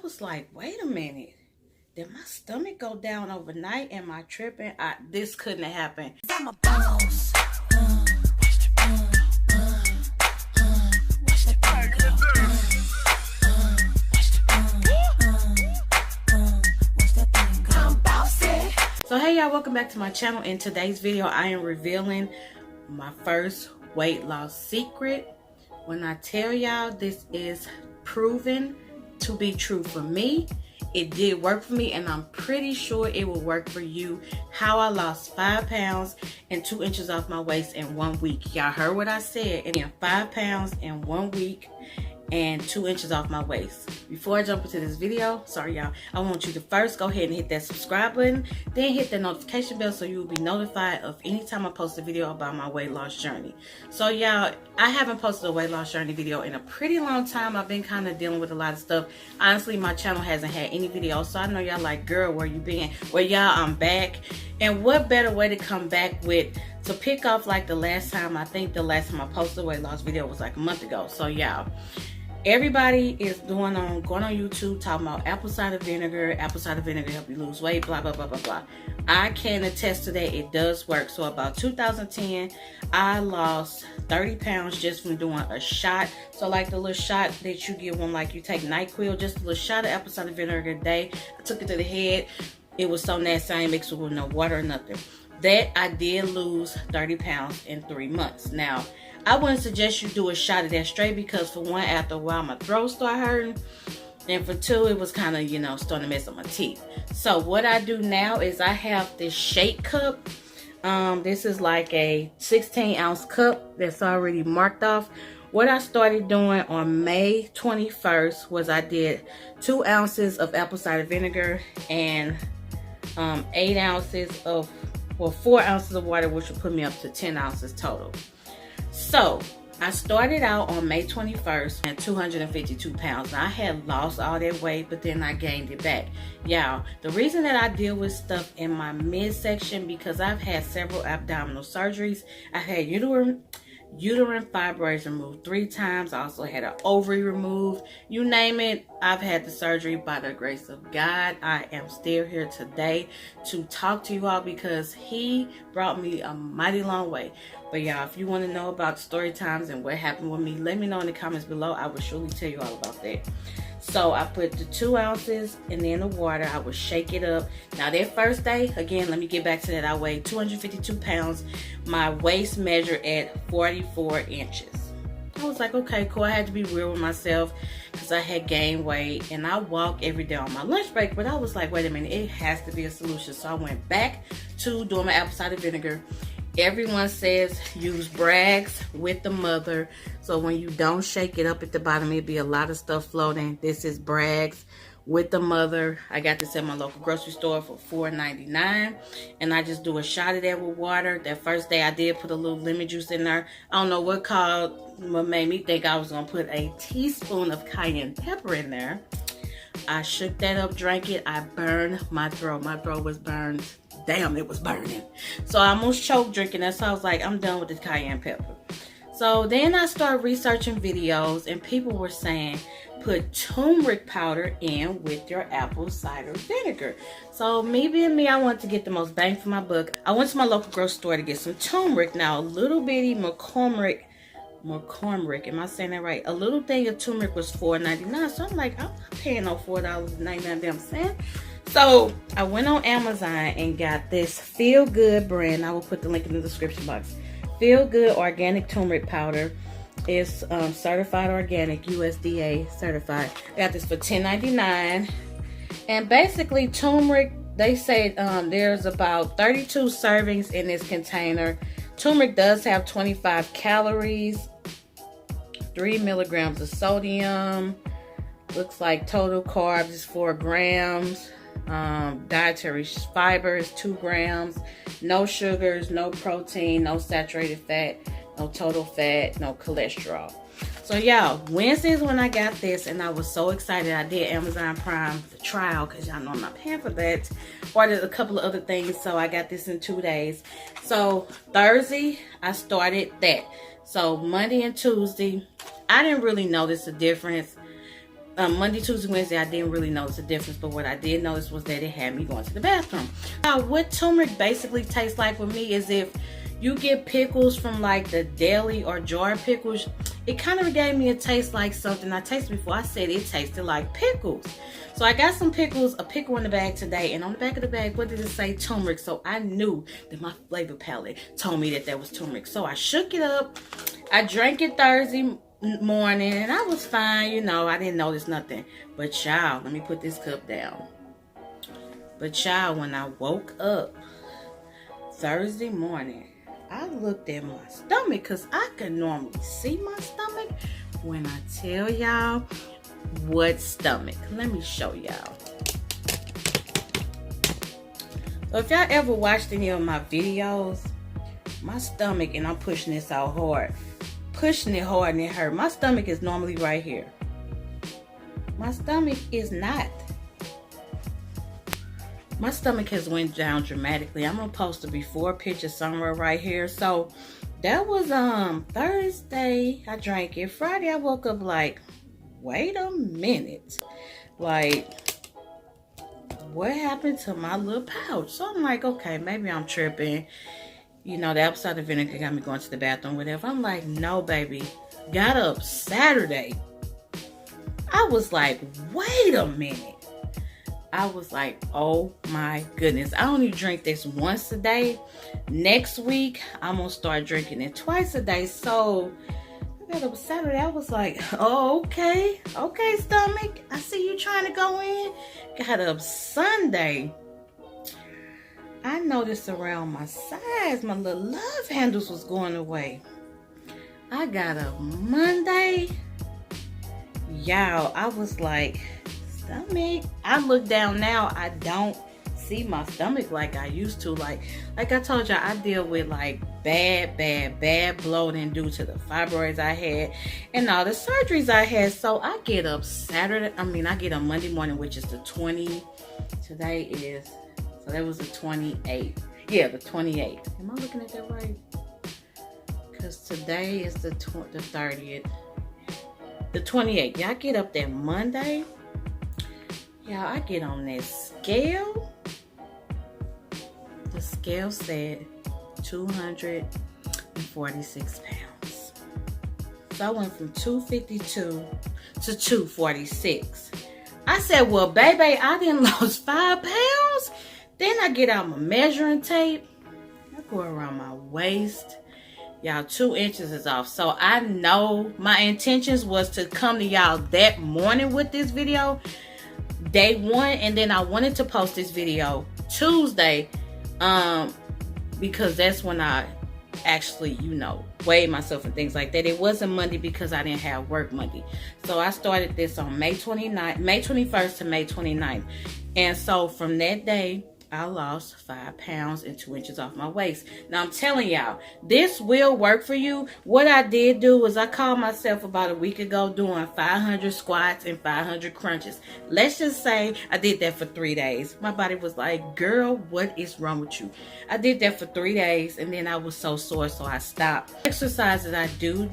was like, wait a minute. Did my stomach go down overnight? Am I tripping? This couldn't have happened. I'm a boss. So hey y'all, welcome back to my channel. In today's video, I am revealing my first weight loss secret. When I tell y'all this is proven to be true for me, it did work for me, and I'm pretty sure it will work for you. How I lost 5 pounds and 2 inches off my waist in 1 week. Y'all heard what I said. And 5 pounds in 1 week and 2 inches off my waist. Before I jump into this video, sorry y'all, I want you to first go ahead and hit that subscribe button, then hit the notification bell so you will be notified of any time I post a video about my weight loss journey. So y'all, I haven't posted a weight loss journey video in a pretty long time. I've been kind of dealing with a lot of stuff. Honestly, my channel hasn't had any videos, so I know y'all like, girl, where you been? Well, y'all, I'm back. And what better way to come back with, to pick off like the last time, I think the last time I posted a weight loss video was like a month ago. So y'all, everybody is going on YouTube talking about apple cider vinegar help you lose weight, blah blah blah blah blah. I can attest to that. It does work. So about 2010 I lost 30 pounds just from doing a shot. So like the little shot that you get when like you take NyQuil, just a little shot of apple cider vinegar a day. I took it to the head. It was so nasty, I ain't mixed it with no water or nothing. That I did lose 30 pounds in 3 months. Now I wouldn't suggest you do a shot of that straight, because for one, after a while my throat started hurting, and for two, it was kind of, you know, starting to mess up my teeth. So what I do now is I have this shake cup. This is like a 16-ounce cup that's already marked off. What I started doing on May 21st was I did 2 ounces of apple cider vinegar and 8 ounces of, well, 4 ounces of water, which will put me up to 10 ounces total. So I started out on May 21st at 252 pounds. Now, I had lost all that weight, but then I gained it back. Y'all, the reason that I deal with stuff in my midsection, because I've had several abdominal surgeries. I had uterine fibroids removed 3 times. I also had an ovary removed. You name it, I've had the surgery. By the grace of God, I am still here today to talk to you all, because he brought me a mighty long way. But y'all, if you want to know about story times and what happened with me, let me know in the comments below. I will surely tell you all about that. So I put the 2 ounces and then the water. I would shake it up. Now that first day, again, let me get back to that. I weighed 252 pounds. My waist measured at 44 inches. I was like, okay, cool. I had to be real with myself because I had gained weight, and I walk every day on my lunch break. But I was like, wait a minute, it has to be a solution. So I went back to doing my apple cider vinegar. Everyone says use Bragg's with the mother. So when you don't shake it up at the bottom, it'll be a lot of stuff floating. This is Bragg's with the mother. I got this at my local grocery store for $4.99. And I just do a shot of that with water. That first day I did put a little lemon juice in there. I don't know what made me think I was going to put a teaspoon of cayenne pepper in there. I shook that up, drank it. I burned my throat. My throat was burned. Damn, it was burning. So I almost choked drinking that. So I was like, I'm done with the cayenne pepper. So then I started researching videos, and people were saying, put turmeric powder in with your apple cider vinegar. So me being me, I wanted to get the most bang for my buck. I went to my local grocery store to get some turmeric. Now, a little bitty McCormick, am I saying that right? A little thing of turmeric was $4.99. So I'm like, I'm not paying no $4.99. So I went on Amazon and got this Feel Good brand. I will put the link in the description box. Feel Good organic turmeric powder. It's certified organic, USDA certified. I got this for $10.99. And basically turmeric, they say there's about 32 servings in this container. Turmeric does have 25 calories, 3 milligrams of sodium. Looks like total carbs is 4 grams. Dietary fiber is 2 grams. No sugars, no protein, no saturated fat, no total fat, no cholesterol. So y'all, Wednesday is when I got this, and I was so excited. I did Amazon Prime the trial, because y'all know I'm not paying for that. Ordered a couple of other things, so I got this in 2 days. So Thursday I started that. So Monday and Tuesday, I didn't really notice a difference. Monday, Tuesday, Wednesday, I didn't really notice a difference, but what I did notice was that it had me going to the bathroom. Now, what turmeric basically tastes like with me is if you get pickles from like the deli or jar pickles, it kind of gave me a taste like something I tasted before. I said it tasted like pickles. So I got some pickles, a pickle in the bag today, and on the back of the bag, what did it say? Turmeric. So I knew that my flavor palette told me that that was turmeric. So I shook it up. I drank it Thursday morning, and I was fine. You know, I didn't notice nothing. But child, let me put this cup down. But child, when I woke up Thursday morning, I looked at my stomach because I could normally see my stomach. When I tell y'all what stomach, let me show y'all. So if y'all ever watched any of my videos, my stomach, and I'm pushing this out hard, pushing it hard and it hurt. My stomach is normally right here. My stomach is not. My stomach has went down dramatically. I'm gonna post a before picture somewhere right here. So that was Thursday. I drank it. Friday I woke up like, wait a minute, like what happened to my little pouch? So I'm like, okay, maybe I'm tripping. You know, the apple cider vinegar got me going to the bathroom, whatever. I'm like, no, baby. Got up Saturday. I was like, wait a minute. I was like, oh my goodness. I only drink this once a day. Next week, I'm going to start drinking it twice a day. So, I got up Saturday. I was like, oh, okay. Okay, stomach. I see you trying to go in. Got up Sunday. I noticed around my sides, my little love handles was going away. I got up Monday. Y'all, I was like, stomach. I look down now, I don't see my stomach like I used to. Like I told y'all, I deal with like bad bloating due to the fibroids I had and all the surgeries I had. So I get up I get up Monday morning, which is the 20. Today is, so that was the 28th. Yeah, the 28th. Am I looking at that right? Because today is the 30th. The 28th. Y'all get up that Monday. Y'all, I get on that scale. The scale said 246 pounds. So I went from 252 to 246. I said, well, baby, I done lost 5 pounds. Then I get out my measuring tape. I go around my waist. Y'all, 2 inches is off. So I know my intentions was to come to y'all that morning with this video, day 1, and then I wanted to post this video Tuesday, because that's when I actually, you know, weighed myself and things like that. It wasn't Monday because I didn't have work Monday. So I started this on May 21st to May 29th. And so from that day, I lost 5 pounds and 2 inches off my waist. Now I'm telling y'all, this will work for you. What I did do was I called myself about a week ago doing 500 squats and 500 crunches. Let's just say I did that for 3 days. My body was like, girl, what is wrong with you? I did that for 3 days and then I was so sore, so I stopped. Exercise that I do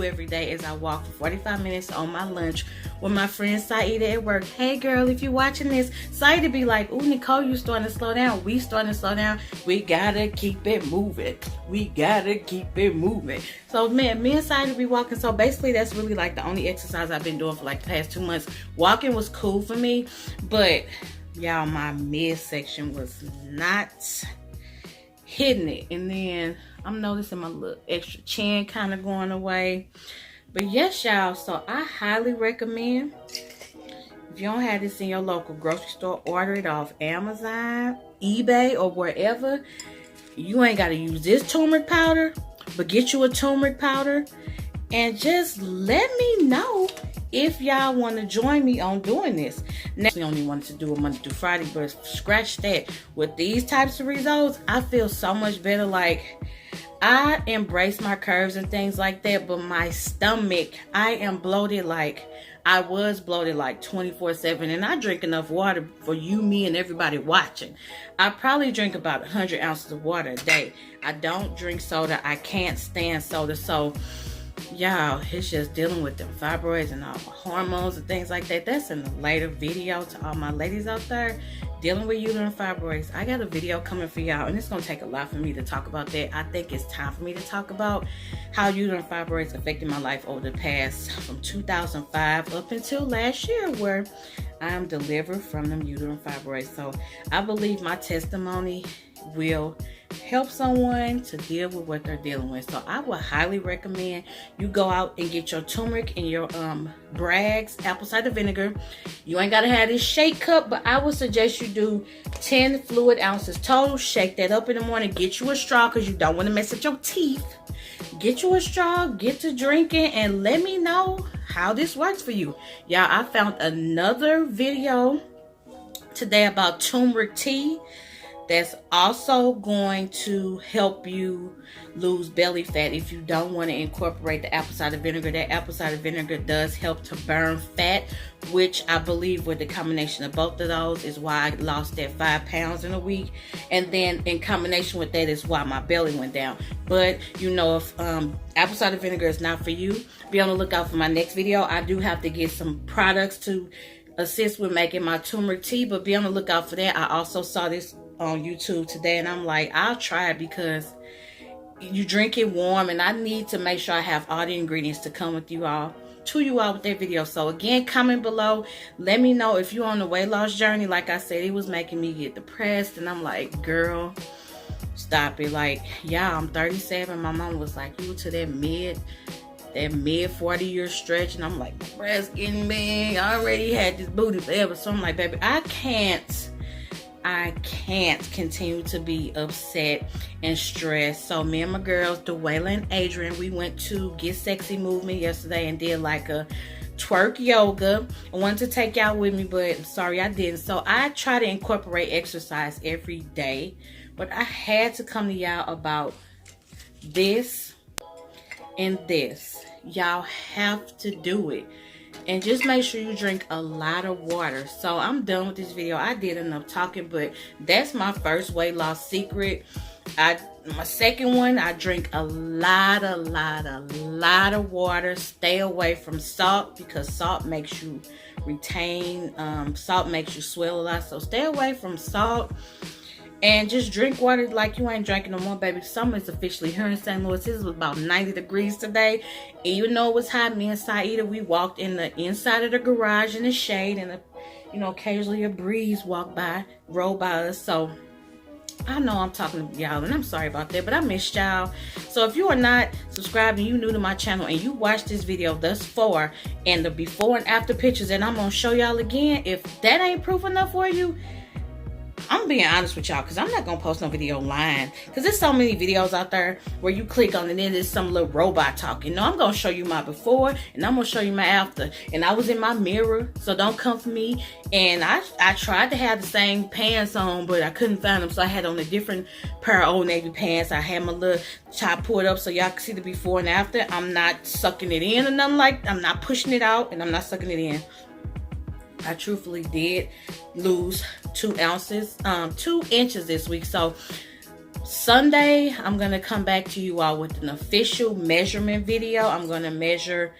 every day is I walk for 45 minutes on my lunch with my friend Cider at work. Hey girl, if you're watching this, Cider be like, ooh, Nicole, you starting to slow down. We starting to slow down. We gotta keep it moving. We gotta keep it moving. So man, me and Cider be walking. So basically that's really like the only exercise I've been doing for like the past 2 months. Walking was cool for me, but y'all, my midsection was not hitting it. And then I'm noticing my little extra chin kind of going away. But yes, y'all, so I highly recommend, if you don't have this in your local grocery store, order it off Amazon, eBay, or wherever. You ain't got to use this turmeric powder, but get you a turmeric powder and just let me know if y'all want to join me on doing this. Next, we only wanted to do a Monday through Friday, but scratch that. With these types of results, I feel so much better. Like, I embrace my curves and things like that, but my stomach, I am bloated like I was bloated like 24/7, and I drink enough water for you, me, and everybody watching. I probably drink about 100 ounces of water a day. I don't drink soda. I can't stand soda. So y'all, it's just dealing with them fibroids and all the hormones and things like that. That's in a later video to all my ladies out there dealing with uterine fibroids. I got a video coming for y'all, and it's gonna take a lot for me to talk about that. I think it's time for me to talk about how uterine fibroids affected my life over the past, from 2005 up until last year, where I'm delivered from them uterine fibroids. So I believe my testimony will help someone to deal with what they're dealing with. So I would highly recommend you go out and get your turmeric and your Bragg's apple cider vinegar. You ain't gotta have this shake cup, but I would suggest you do 10 fluid ounces total. Shake that up in the morning. Get you a straw because you don't want to mess up your teeth. Get you a straw, get to drinking, and let me know how this works for you. Y'all, I found another video today about turmeric tea that's also going to help you lose belly fat if you don't want to incorporate the apple cider vinegar. That apple cider vinegar does help to burn fat, which I believe with the combination of both of those is why I lost that 5 pounds in a week. And then in combination with that is why my belly went down. But you know, if apple cider vinegar is not for you, be on the lookout for my next video. I do have to get some products to assist with making my turmeric tea, but be on the lookout for that. I also saw this on YouTube today, and I'm like, I'll try it because you drink it warm, and I need to make sure I have all the ingredients to come with you all with that video. So again, comment below, let me know if you're on the weight loss journey. Like I said, it was making me get depressed, and I'm like, girl, stop it. Like, yeah, I'm 37. My mom was like, you to that mid 40-year stretch, and I'm like, my breast getting big. I already had this booty forever. So I'm like, baby, I can't continue to be upset and stressed. So me and my girls, Dwayla and Adrian, we went to Get Sexy Movement yesterday and did like a twerk yoga. I wanted to take y'all with me, but sorry I didn't. So I try to incorporate exercise every day, but I had to come to y'all about this and this. Y'all have to do it. And just make sure you drink a lot of water. So I'm done with this video. I did enough talking, but that's my first weight loss secret. My second one, I drink a lot of water. Stay away from salt because salt makes you retain. Salt makes you swell a lot. So stay away from salt. And just drink water like you ain't drinking no more, baby. Summer is officially here in St. Louis. It was about 90 degrees today. And even though it was hot, me and Cider, we walked in the inside of the garage in the shade. And, occasionally a breeze rolled by us. So I know I'm talking to y'all, and I'm sorry about that, but I missed y'all. So if you are not subscribed and you new to my channel and you watched this video thus far and the before and after pictures that I'm going to show y'all again, if that ain't proof enough for you, I'm being honest with y'all, because I'm not going to post no video lying. Because there's so many videos out there where you click on it and then there's some little robot talking. No, I'm going to show you my before and I'm going to show you my after. And I was in my mirror, so don't come for me. And I tried to have the same pants on, but I couldn't find them. So I had on a different pair of Old Navy pants. I had my little top pulled up so y'all can see the before and after. I'm not sucking it in or nothing like, I'm not pushing it out and I'm not sucking it in. I truthfully did lose 2 inches this week. So Sunday, I'm going to come back to you all with an official measurement video. I'm going to measure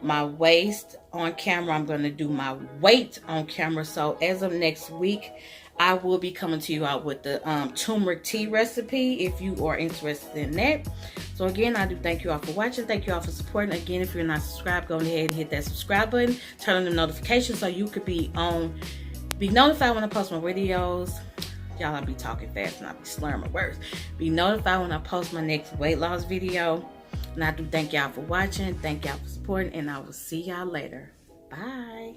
my waist on camera. I'm going to do my weight on camera. So as of next week, I will be coming to you out with the turmeric tea recipe if you are interested in that. So again, I do thank you all for watching. Thank you all for supporting. Again, if you're not subscribed, go ahead and hit that subscribe button. Turn on the notifications so you could be notified when I post my videos. Y'all, I'll be talking fast and I'll be slurring my words. Be notified when I post my next weight loss video. And I do thank y'all for watching. Thank y'all for supporting. And I will see y'all later. Bye.